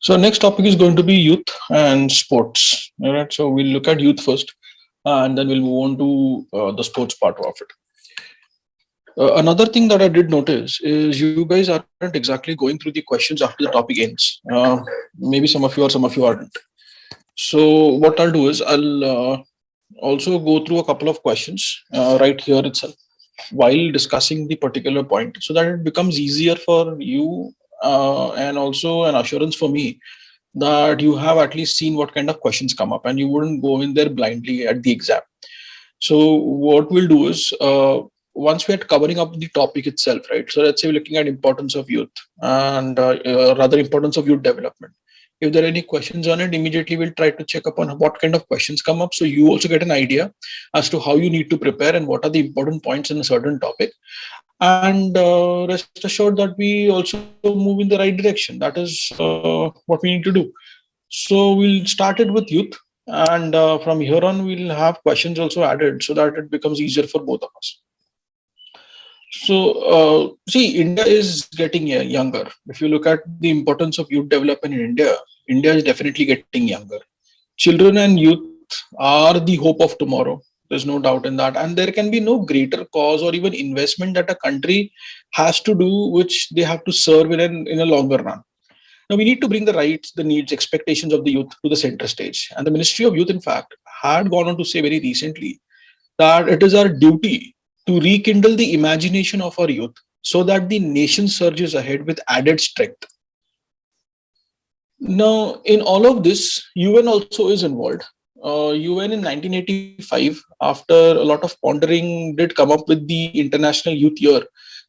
So next topic is going to be youth and sports. All right. So we'll look at youth first, and then we'll move on to the sports part of it. Another thing that I did notice is you guys aren't exactly going through the questions after the topic ends. Maybe some of you are, some of you aren't. So what I'll do is I'll also go through a couple of questions right here itself while discussing the particular point, so that it becomes easier for you and also an assurance for me that you have at least seen what kind of questions come up and you wouldn't go in there blindly at the exam. So what we'll do is once we are covering up the topic itself, right? So let's say we're looking at importance of youth and rather importance of youth development. If there are any questions on it, immediately we'll try to check upon what kind of questions come up, so you also get an idea as to how you need to prepare and what are the important points in a certain topic. And rest assured that we also move in the right direction. That is what we need to do. So we'll start it with youth, and from here on we'll have questions also added so that it becomes easier for both of us. So see, India is getting younger. If you look at the importance of youth development in India, India is definitely getting younger. Children and youth are the hope of tomorrow. There's no doubt in that. And there can be no greater cause or even investment that a country has to do, which they have to serve in a longer run. Now, we need to bring the rights, the needs, expectations of the youth to the center stage. And the Ministry of Youth, in fact, had gone on to say very recently that it is our duty to rekindle the imagination of our youth so that the nation surges ahead with added strength. Now, in all of this, UN also is involved. UN in 1985, after a lot of pondering, did come up with the International Youth Year,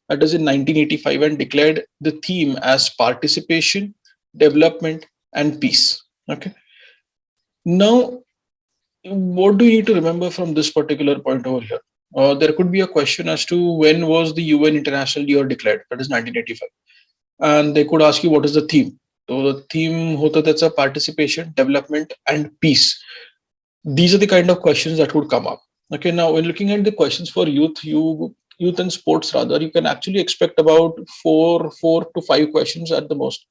that is in 1985, and declared the theme as participation, development, and peace. Okay. Now, what do you need to remember from this particular point over here? There could be a question as to when was the UN International Year declared, that is 1985. And they could ask you what is the theme. So the theme hota that's a participation, development, and peace. These are the kind of questions that would come up. Okay, now when looking at the questions for youth and sports rather, you can actually expect about four to five questions at the most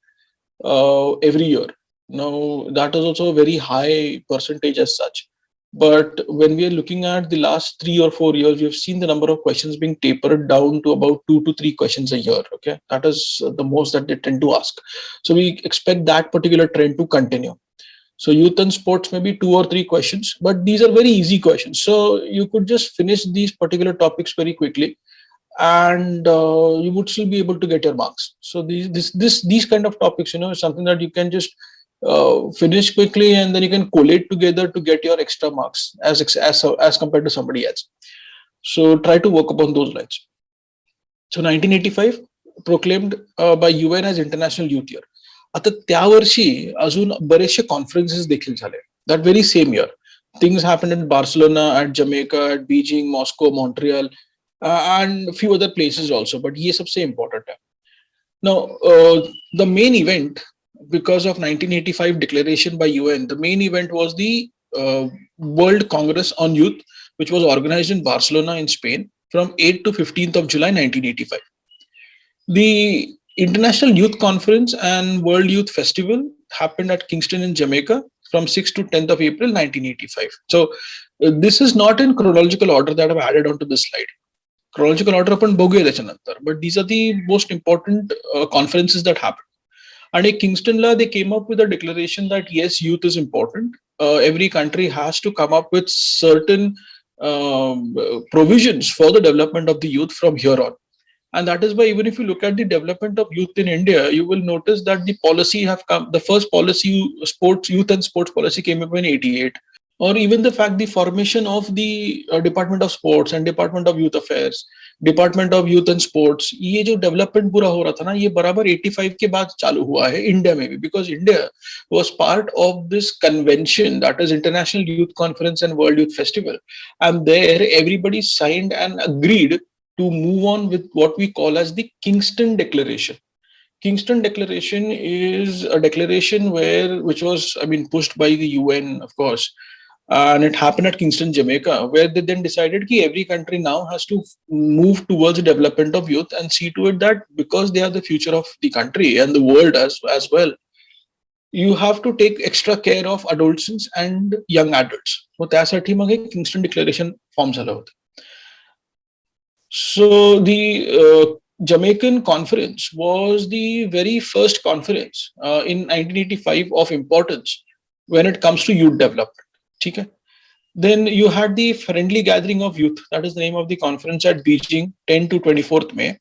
every year. Now that is also a very high percentage as such. But when we are looking at the last 3 or 4 years, we have seen the number of questions being tapered down to about 2 to 3 questions a year. Okay, that is the most that they tend to ask. So we expect that particular trend to continue. So youth and sports maybe 2 or 3 questions, but these are very easy questions. So you could just finish these particular topics very quickly, and you would still be able to get your marks. So these kind of topics, is something that you can just finish quickly, and then you can collate together to get your extra marks as compared to somebody else. So try to work upon those lines. So 1985 proclaimed by UN as International Youth Year. आता त्या वर्षी अजून बरेचसे conferences देखील झाले. That very same year things happened in Barcelona, at Jamaica, at Beijing, Moscow, Montreal, and a few other places also. But ये सबसे important है. Now, the main event, because of 1985 declaration by UN, the main event was the World Congress on Youth, which was organized in Barcelona in Spain from 8th to 15th of July 1985. The International Youth Conference and World Youth Festival happened at Kingston in Jamaica from 6th to 10th of April 1985. So this is not in chronological order that I've added onto this slide. Chronological order आपण बघूया त्याच्यानंतर, but these are the most important conferences that happened. And in Kingston law, they came up with a declaration that yes, youth is important. Every country has to come up with certain provisions for the development of the youth from here on. And that is why even if you look at the development of youth in India, you will notice that the policy have come. The first policy, sports youth and sports policy, came up in '88. Or even the fact the formation of the Department of Sports and Department of Youth Affairs, Department of Youth and Sports, ये जो development पूरा हो रहा था ना, ये बराबर 85 के बाद चालू हुआ है इंडिया में भी, because India was part of this convention, that is International Youth Conference and World Youth Festival, and there everybody signed and agreed to move on with what we call as the Kingston Declaration. Kingston Declaration is a declaration which was, I mean, pushed by the UN, of course, and it happened at Kingston, Jamaica, where they then decided that every country now has to move towards the development of youth and see to it that because they are the future of the country and the world as well, you have to take extra care of adolescents and young adults. So त्यासाठी मग एक Kingston declaration form झालं होतं. So the Jamaican Conference was the very first conference in 1985 of importance when it comes to youth development. ठीक है? Then you had the Friendly Gathering of Youth, that is the name of the conference, at Beijing, 10 to 24th May.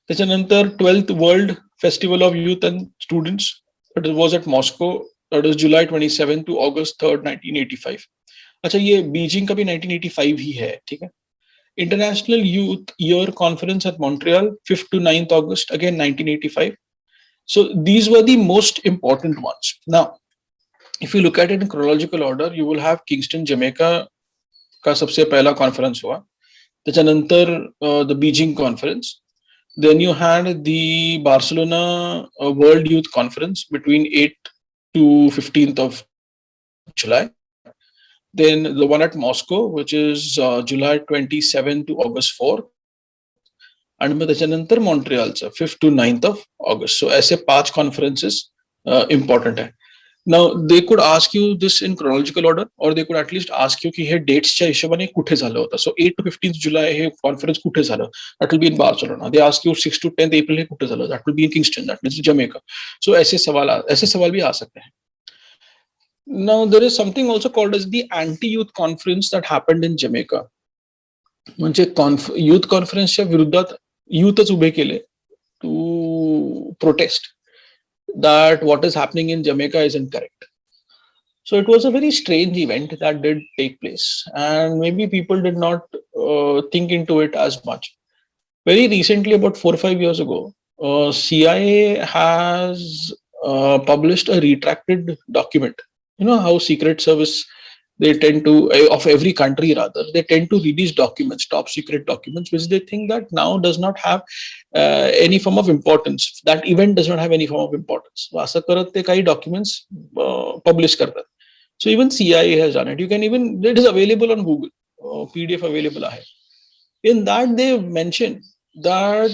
त्याच्यानंतर 12th World Festival of Youth and Students, that was at Moscow, that is July 27 to August 3rd, 1985. अच्छा, ये Beijing का भी 1985 ही है, ठीक है. International Youth Year Conference at Montreal, 5th to 9th August, again 1985. So these were the most important ones. Now, if you look at it in chronological order, you will have Kingston, Jamaica का सबसे पहला conference हुआ. त्याच्यानंतर the Beijing conference. Then you had the Barcelona World Youth Conference between 8th to 15th of July. Then the one at Moscow, which is July 27 to August 4th. And मग त्याच्यानंतर मॉन्ट्रियलचं 5th to 9th of August. So ऐसे 5 conferences important है. Now they could ask you this in chronological order, or they could at least ask you की हे डेट्सच्या हिशोबाने कुठे झालं होतं. So 8 to 15th July hey conference कुठे झालं? That will be in Barcelona. They ask you 6 to 10th April हे कुठे झालं? That will be in Kingston. That means Jamaica. So ऐसे सवाल भी आ सकते हैं. Now there is something also called as the anti-youth conference that happened in Jamaica. म्हणजे youth conferenceच्या विरुद्धात youthच उभे केले to protest that what is happening in Jamaica isn't correct. So it was a very strange event that did take place, and maybe people did not think into it as much. Very recently, about 4 or 5 years ago, CIA has published a retracted document. You know how Secret Service, they tend to, of every country rather, they tend to release documents, top secret documents, which they think that now does not have any form of importance. That event does not have any form of importance. असं करत ते काही documents publish करतात. So even CIA has done it. You can even, it is available on Google, PDF available आहे. In that they mention that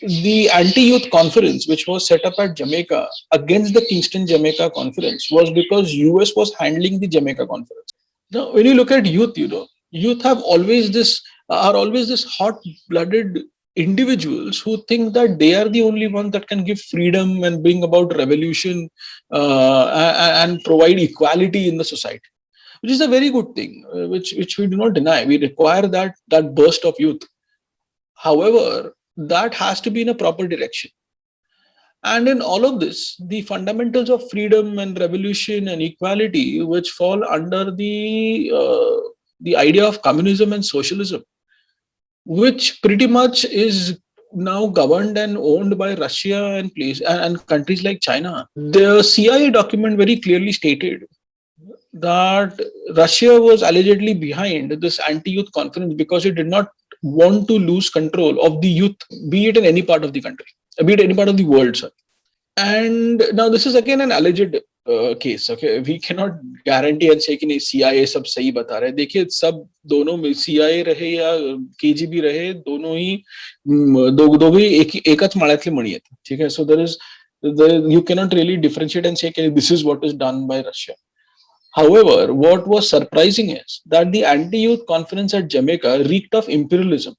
the anti-youth conference, which was set up at Jamaica against the Kingston Jamaica conference, was because US was handling the Jamaica conference. Now, when you look at youth, youth have always this hot-blooded individuals who think that they are the only one that can give freedom and bring about revolution and provide equality in the society, which is a very good thing, which we do not deny. We require that burst of youth. However, that has to be in a proper direction. And in all of this, the fundamentals of freedom and revolution and equality, which fall under the idea of communism and socialism, which pretty much is now governed and owned by Russia and countries like China. The CIA document very clearly stated that Russia was allegedly behind this anti-youth conference because it did not want to lose control of the youth, be it in any part of the country, be it any part of the world, sir. And now this is again an alleged case. Okay, we cannot guarantee and say कि नहीं CIA सब सही बता रहे. देखिए सब दोनों में CIA रहे या KGB रहे, दोनों ही दोघी एकच माळ्यातली मणी आहेत. ठीक आहे. So you cannot really differentiate and say कि this is what is done by Russia. However, what was surprising is that the anti-youth conference at Jamaica reeked of imperialism,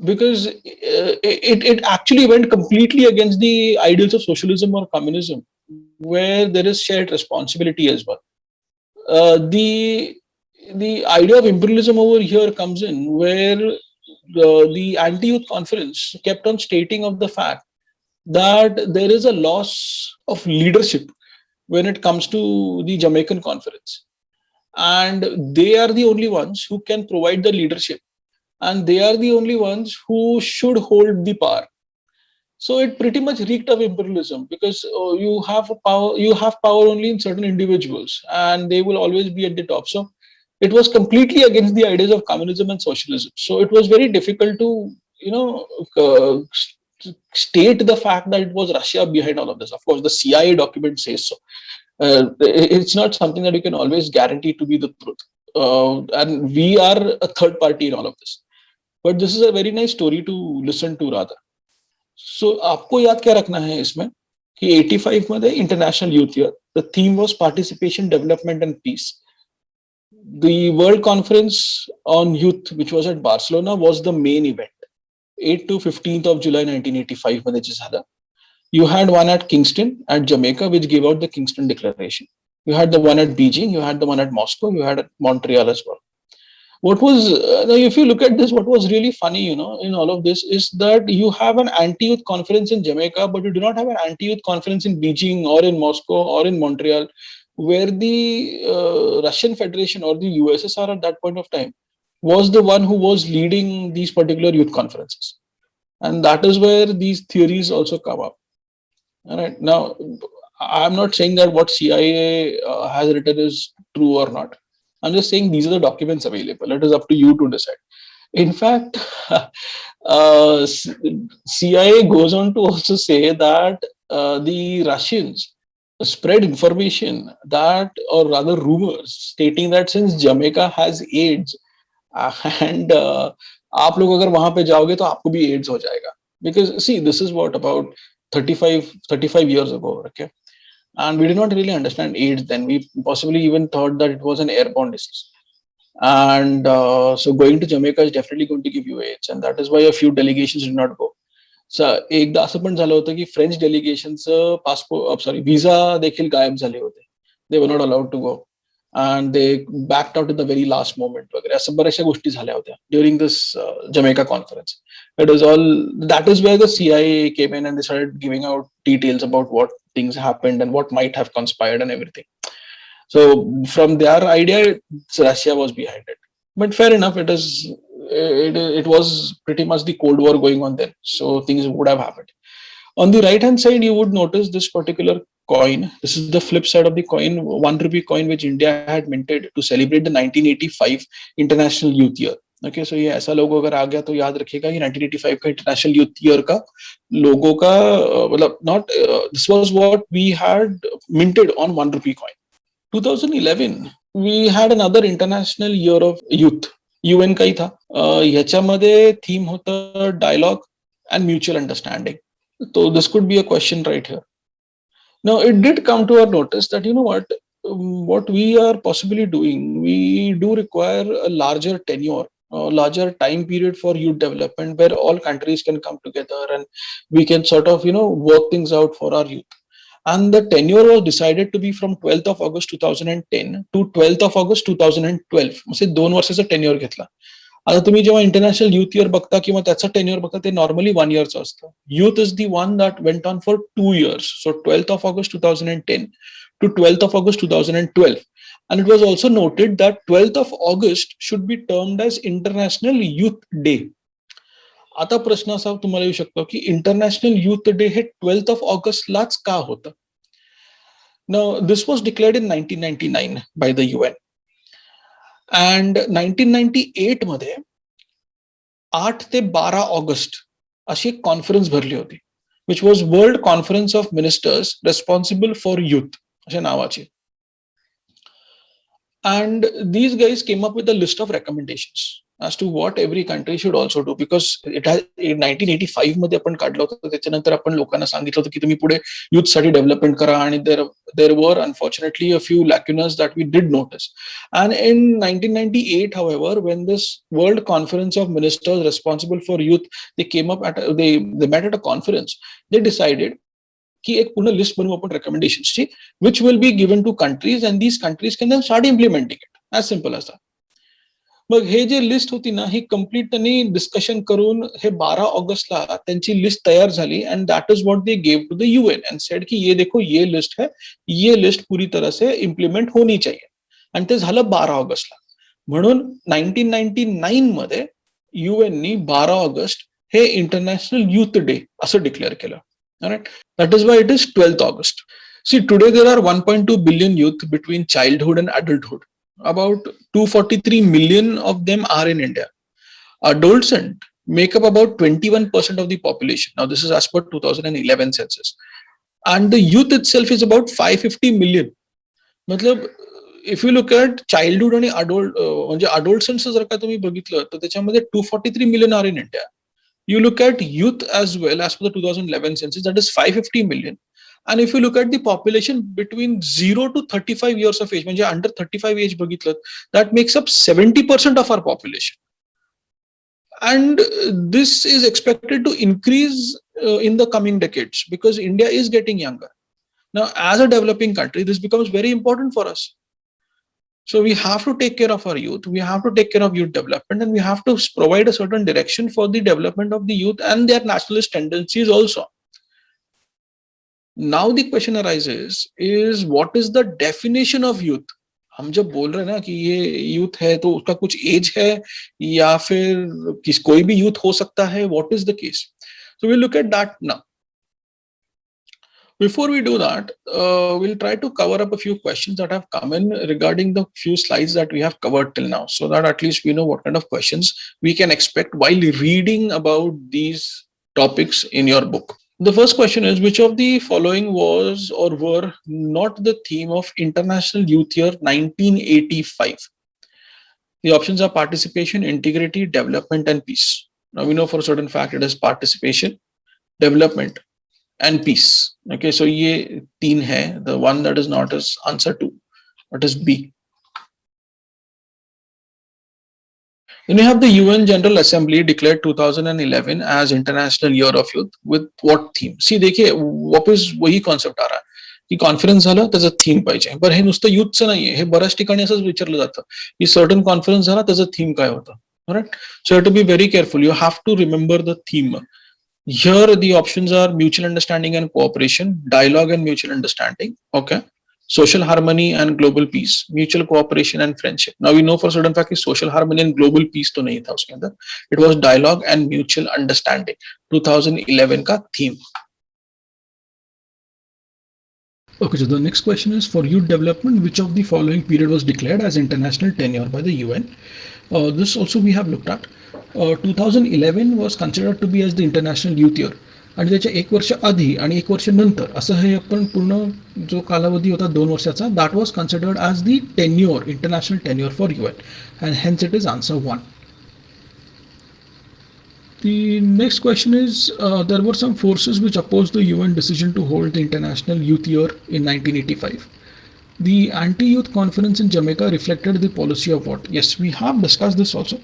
because it actually went completely against the ideals of socialism or communism, where there is shared responsibility as well. The idea of imperialism over here comes in, where the anti-youth conference kept on stating of the fact that there is a loss of leadership when it comes to the Jamaican conference, and they are the only ones who can provide the leadership, and they are the only ones who should hold the power. So it pretty much reeked of imperialism, because you have power only in certain individuals, and they will always be at the top. So it was completely against the ideas of communism and socialism. So it was very difficult to state the fact that it was Russia behind all of this. Of course, the CIA document says so. It's not something that you can always guarantee to be the truth. And we are a third party in all of this. But this is a very nice story to listen to rather. So आपको याद क्या रखना है इसमें की 85 मध्ये international youth year. The theme was participation, development and peace. The World Conference on Youth, which was at Barcelona, was the main event. 8 to 15th of July 1985 मध्ये जे झालं. You had one at Kingston at Jamaica, which gave out the Kingston Declaration. You had the one at Beijing, you had the one at Moscow, you had at Montreal as well. What was, if you look at this, what was really funny, in all of this is that you have an anti-youth conference in Jamaica, but you do not have an anti-youth conference in Beijing or in Moscow or in Montreal, where the Russian Federation or the USSR at that point of time was the one who was leading these particular youth conferences. And that is where these theories also come up. All right. Now, I'm not saying that what CIA has written is true or not. I'm just saying these are the documents available. It is up to you to decide. In fact, CIA goes on to also say that the Russians spread information that, or rather rumors, stating that since Jamaica has AIDS and आप लोग अगर वहां पे जाओगे तो आपको भी AIDS हो जाएगा. Because see, this is what about 35 years ago, okay? And we did not really understand AIDS then. We possibly even thought that it was an airborne disease. And so going to Jamaica is definitely going to give you AIDS, and that is why a few delegations did not go. एकदा असं पण झालं होतं की French डेलिगेशनचं passport sorry visa देखील गायब झाले होते. They were not allowed to go and they backed out in the very last moment वगैरे असं बऱ्याचशा गोष्टी झाल्या होत्या during this Jamaica conference. It is all that is where the CIA came in and they started giving out details about what things happened and what might have conspired and everything. So from their idea, Russia was behind it. But fair enough, it was pretty much the Cold War going on then, so things would have happened. On the right hand side, you would notice this particular coin. This is the flip side of the coin, 1 rupee coin, which India had minted to celebrate the 1985 International Youth Year. Okay, so ये ऐसा लोगो अगर आ गया तो याद रखिएगा कि 1985 का international youth year का लोगो का मतलब not this was what we had minted on 1 rupee coin. 2011 we had another international year of youth. UN का ही था. ह्याच्यामध्ये थीम होतं dialogue and mutual understanding. So this could be a question right here. Now it did come to our notice that what we are possibly doing, we do require a larger tenure, a larger time period for youth development where all countries can come together and we can sort of work things out for our youth. And the tenure was decided to be from 12th of August 2010 to 12th of August 2012. म्हणजे 2 वर्षाचा tenure घेतला. आता तुम्ही जेव्हा international youth year बघता किंवा त्याचं tenure बघता ते नॉर्मली 1 इयरचं असतं. Youth is the one that went on for 2 years. So 12th of August 2010 to 12th of August 2012. And it was also noted that 12th of August should be termed as International Youth Day. आता प्रश्न असा तुम्हाला येऊ शकतो की international youth day हे 12th of August लाच का होतं? Now, this was declared in 1999 by the UN. And 1998 मध्ये 8 ते 12 ऑगस्ट अशी एक कॉन्फरन्स भरली होती, which was World Conference of Ministers Responsible for Youth अशा नावाची. And these guys came up with a list of recommendations as to what every country should also do, because it has 1985 मध्ये आपण काढलं होतं. त्याच्यानंतर आपण लोकांना सांगितलं होतं की तुम्ही पुढे youth साठी डेव्हलपमेंट करा, आणि there were unfortunately a few lacunas that we did notice. And in 1998, however, when this World Conference of Ministers Responsible for Youth, they met at a conference. They decided की एक पूर्ण list बनवू आपण रेकमेंडेशन्सची, which will be given to countries and these countries can then start implementing it. As simple as that. मग हे जे list होती ना, ही कम्प्लीट त्यांनी डिस्कशन करून हे 12 ऑगस्टला त्यांची लिस्ट तयार झाली. And that is what they gave to the UN and said की ये देखो ये लिस्ट है, ये लिस्ट पूरी तरह से इम्प्लिमेंट होनी चाहिए. आणि ते झालं 12 ऑगस्टला. म्हणून 1999 मध्ये युएननी 12 ऑगस्ट हे इंटरनॅशनल युथ डे असं डिक्लेअर केलं. Alright, that is why it is 12th August. See, today there are 1.2 billion youth between childhood and adulthood. About 243 million of them are in India. Adults make up about 21% of the population. Now, this is as per 2011 census. And the youth itself is about 550 million. मतलब, if you look at childhood आणि adolescents जर का तुम्ही बघितलं तर त्याच्यामध्ये 243 million are in India. You look at youth as well, as per the 2011 census, that is 550 million. And if you look at the population between 0 to 35 years of age, म्हणजे under 35 age बघितलं, that makes up 70% of our population. And this is expected to increase in the coming decades because India is getting younger. Now, as a developing country, this becomes very important for us. So we have to take care of our youth. We have to take care of youth development, and we have to provide a certain direction for the development of the youth and their nationalist tendencies also. Now the question arises is what is the definition of youth? हम जब बोल रहे हैं ना कि ये youth है तो उसका कुछ एज है या फिर कोई भी यूथ हो सकता है, what is the case? So we'll look at that now. Before we do that, we'll try to cover up a few questions that have come in regarding the few slides that we have covered till now, so that at least we know what kind of questions we can expect while reading about these topics in your book. The first question is, which of the following was or were not the theme of International Youth Year 1985? The options are participation, integrity, development, and peace. Now we know for a certain fact it is participation, development, and peace. Okay, so ये तीन है. The one that is not is answer 2. What is B? Then you have the UN General Assembly declared 2011 as International Year of Youth with what theme? See, देखिए वापस वही concept आ रहा है की conference झालं त्याचं थीम पाहिजे. बरं हे नुसतं युथचं नाहीये, हे बऱ्याच ठिकाणी असंच विचारलं जातं की सर्टन कॉन्फरन्स झाला त्याचं थीम काय होतं. Alright, so you have to be very careful. You have to remember the theme. Here the options are mutual understanding and cooperation, dialogue and mutual understanding, okay, social harmony and global peace, mutual cooperation and friendship. Now we know for certain fact that social harmony and global peace to nahi tha uske andar. It was dialogue and mutual understanding. 2011 ka theme. Okay, so the next question is for youth development, which of the following period was declared as international tenure by the UN? This also we have looked at. 2011 was considered to be as the International Youth Year. आणि त्याच्या एक वर्ष आधी आणि एक वर्ष नंतर असं हे आपण पूर्ण जो कालावधी होता 2 वर्षाचा, that was considered as the tenure, international tenure for UN, and hence it is answer 1. The next question is, there were some forces which opposed the UN decision to hold the International Youth Year in 1985. The anti-youth conference in Jamaica reflected the policy of what? Yes, we have discussed this also,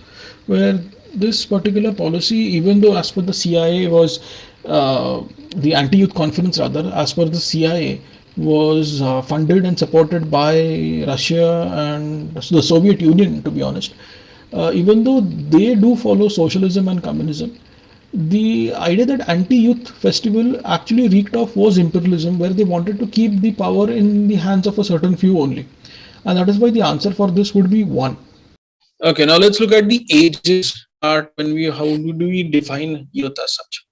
where this particular policy, even though as per the CIA was, the anti-youth conference rather, as per the CIA, was funded and supported by Russia and the Soviet Union, to be honest. Even though they do follow socialism and communism, the idea that anti-youth festival actually reeked of was imperialism, where they wanted to keep the power in the hands of a certain few only, and that is why the answer for this would be 1. Okay, now let's look at the ages part. How do we define youth as such?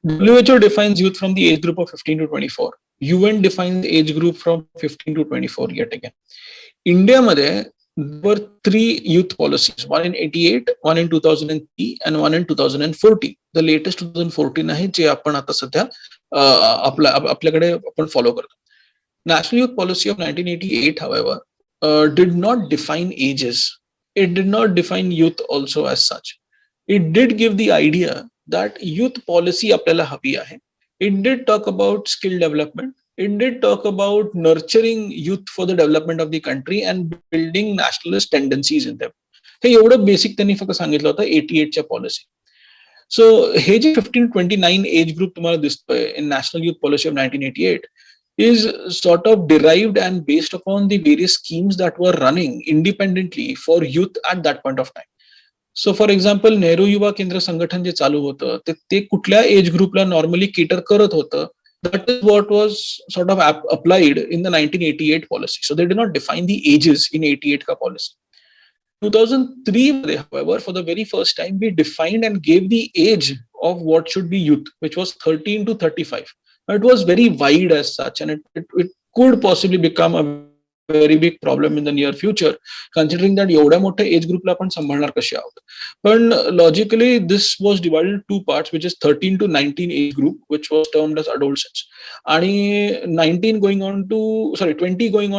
WHO defines youth from the age group of 15 to 24. UN defines the age group from 15 to 24 yet again. India मध्ये there were 3 youth policies, one in 88, one in 2003, and one in 2014. The latest 2014 आहे जे आपण आता सध्या आपल्याकडे आपण follow करतो. National Youth Policy of 1988, however, did not define ages. It did not define youth also as such. It did give the idea that youth policy आपल्याला हवी आहे. It did talk about skill development. It did talk about nurturing youth for the development of the country and building nationalist tendencies in them. हे एवढं basic त्यांनी फक्त सांगितलं होतं 88 च्या policy. So हे जे 15-29 एज ग्रुप तुम्हाला दिसतोय in national youth policy of 1988 is sort of derived and based upon the various schemes that were running independently for youth at that point of time. So for example, Nehru Yuva केंद्र संघटन जे चालू होतं ते कुठल्या as ग्रुपला normally cater करत होतं, that is what was sort of applied in the 1988 policy. So they did not define the ages in 88 ka policy. 2003, however, for the very first time, we defined and gave the age of what should be youth, which was 13 to 35. It was very wide as such, and it could possibly become a very big problem in the near future, considering that एवढ्या मोठ्या as ग्रुपला आपण सांभाळणार कसे आहोत. पण logically this was divided in 2 parts, which is 13 to 19 age group, which was termed as adolescents, आणि 20 going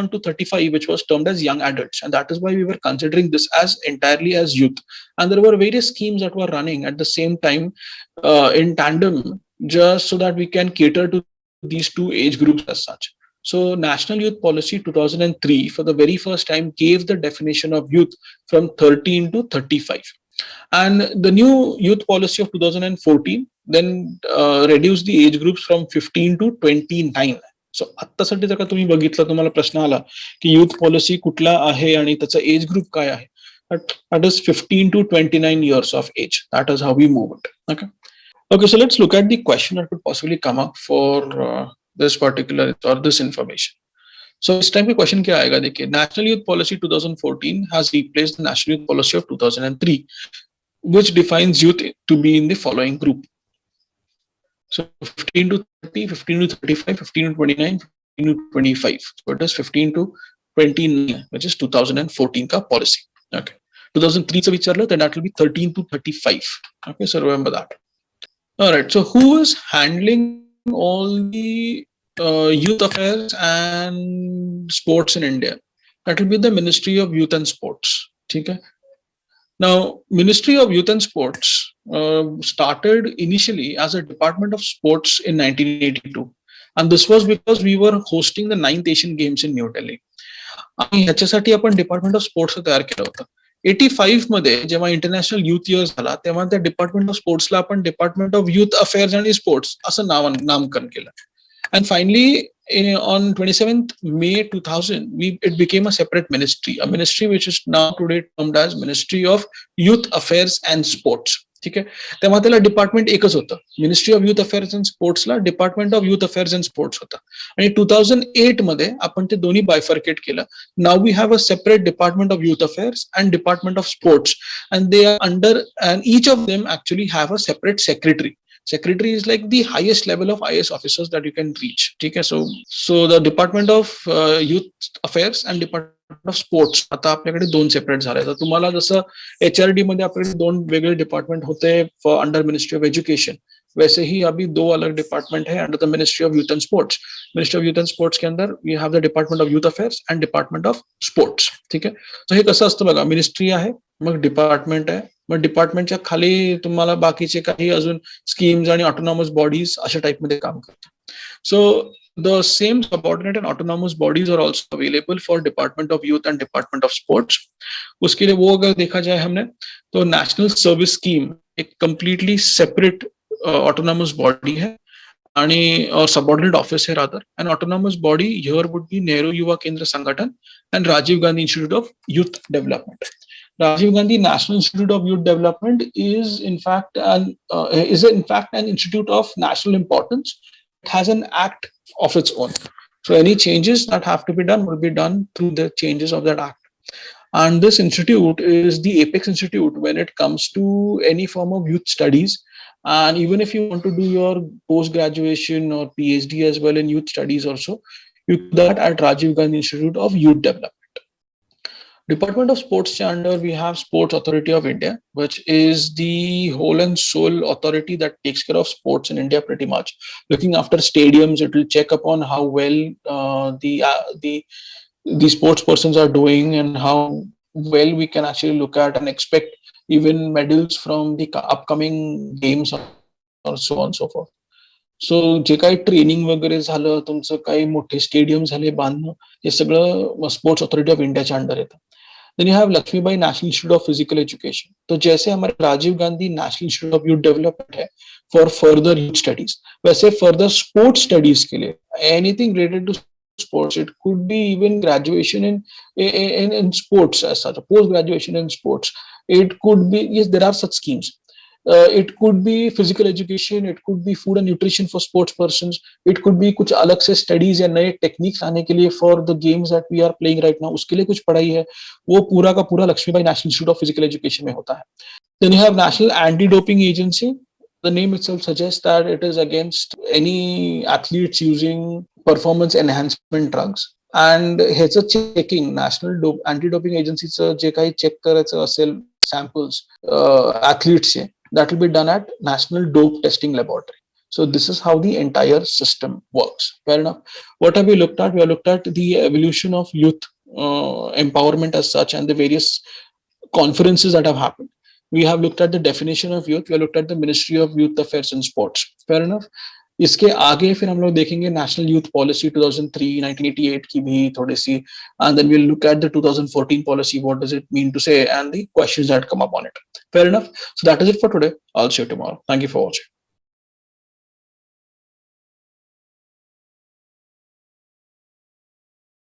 on to 35, which was termed as young adults, and that is why we were considering this as entirely as youth. And there were various schemes that were running at the same time in tandem, just so that we can cater to these two age groups as such. So National Youth Policy 2003 for the very first time gave the definition of youth from 13 to 35. And the new youth policy of 2014 then reduced the age groups from 15 to 29. सो आत्तासाठी जर का तुम्ही बघितलं, तुम्हाला प्रश्न आला की youth policy कुठला आहे आणि त्याचा एज ग्रुप काय आहे, that is 15 to 29 years of age. That is how we move it. Okay, so let's look at the question that could possibly come up for this particular or this information. So इस time पे question क्या आएगा, देखिए, national youth policy 2014 has replaced the national youth policy of 2003, which defines youth to be in the following group. So 15 to 30, 15 to 35, 15 to 29, 15 to 25. So it is 15 to 29, which is 2014 ka policy. Okay. 2003 se vicharla, then that will be 13 to 35. Okay, so remember that. All right. So who is handling all the youth affairs and sports in India? That will be the Ministry of Youth and Sports. Okay. Now, Ministry of Youth and Sports started initially as a Department of Sports in 1982. And this was because we were hosting the 9th Asian Games in New Delhi. आणि ह्याच्यासाठी आपण department of sports तयार केलं होतं. 85 मध्ये जेव्हा international youth year झाला, तेव्हा त्या डिपार्टमेंट ऑफ स्पोर्ट्सला आपण डिपार्टमेंट ऑफ युथ अफेअर्स आणि स्पोर्ट्स असं नामकरण केलं. And finally, on 27th May 2000, it became a separate ministry, a ministry which is now today termed as Ministry of Youth Affairs and Sports. ठीक आहे. तेव्हा त्याला department एकच होतं, ministry of youth affairs and स्पोर्ट्सला department of youth affairs and sports होता. आणि 2008 मध्ये आपण ते दोन्ही बायफर्केट केलं. नाव we have a separate department of youth affairs and department of sports, and they are under, and each of them actually have a separate secretary. Secretary is like the highest level of IAS officers that you can reach. Okay, so the Department of Youth Affairs and Department of Sports आता आपल्याकडे दोन separate झाले. तर तुम्हाला जसं HRD मध्ये आपल्याकडे दोन वेगळे डिपार्टमेंट होते for under ministry of education, वैसे ही अभी दो अलग डिपार्टमेंट है under the ministry of youth and sports. Ministry of youth and sports के अंदर we have the department of youth affairs and department of sports. ठीक आहे. सो हे कसं असतं बघा, मिनिस्ट्री आहे, मग डिपार्टमेंट आहे, मग डिपार्टमेंटच्या खाली तुम्हाला बाकीचे काही अजून स्कीम्स आणि ऑटोनॉमस बॉडीज अशा टाइप मध्ये काम करतात. सो the same subordinate and autonomous bodies are also available for Department of Youth and Department of Sports. उसके लिए वो अगर देखा जाए हमने तो नेशनल सर्विस स्कीम एक कंप्लीटली सेपरेट ऑटोनॉमस बॉडी है आणि सबऑर्डिनेट ऑफिस है rather. And autonomous body here would be Nehru Yuva Kendra Sangathan and Rajiv Gandhi institute of youth development. Rajiv Gandhi National Institute of Youth Development is in fact an institute of national importance. It has an act of its own. So any changes that have to be done will be done through the changes of that act. And this institute is the apex institute when it comes to any form of youth studies. And even if you want to do your post-graduation or PhD as well in youth studies also, you do that at Rajiv Gandhi Institute of Youth Development. Department of Sports under we have Sports Authority of India, which is the whole and sole authority that takes care of sports in India pretty much. Looking after stadiums, it will check upon how well the sports persons are doing and how well we can actually look at and expect even medals from the upcoming games or so on and so forth. सो जे काही training वगैरे झालं, तुमचं काही मोठे stadium झाले बांधणं, हे सगळं sports authority of इंडियाच्या अंडर येतं. Then you have Lakshmibai National Institute of Physical Education. तो जैसे हमारे Rajiv Gandhi national institute of youth development है फॉर फर्दर यूथ स्टडीज, वैसे फर्दर स्पोर्ट्स स्टडीज के लिए anything related to sports, it could be even graduation in sports as such, post graduation in sports, it could be, yes, there are such schemes. It could be physical education, it could be food and nutrition for sports persons, it could be कुछ अलग से studies या नए techniques आने के लिए for the games that we are playing right now, उसके लिए कुछ पढ़ाई है, वो पूरा का पूरा Lakshmibai national institute of physical education में होता है. Then you have National Anti-Doping Agency. The name itself suggests that it is against any athletes using performance enhancement drugs. And ह्याचं चेकिंग नॅशनल अँटी डोपिंग एजन्सीचं जे काही चेक करायचं असेल samples ॲथलीट्सचे, that will be done at National Dope Testing Laboratory. So this is how the entire system works. Fair enough. What have we looked at? We have looked at the evolution of youth empowerment as such and the various conferences that have happened. We have looked at the definition of youth. We have looked at the Ministry of Youth Affairs and Sports. Fair enough. इसके आगे फिर हम लोग देखेंगे national youth policy 2003 1988 की भी थोड़ी सी, and then we'll look at the 2014 policy, what does it mean to say, and the questions that come up on it. Fair enough. So that is it for today. I'll see you tomorrow. Thank you for watching.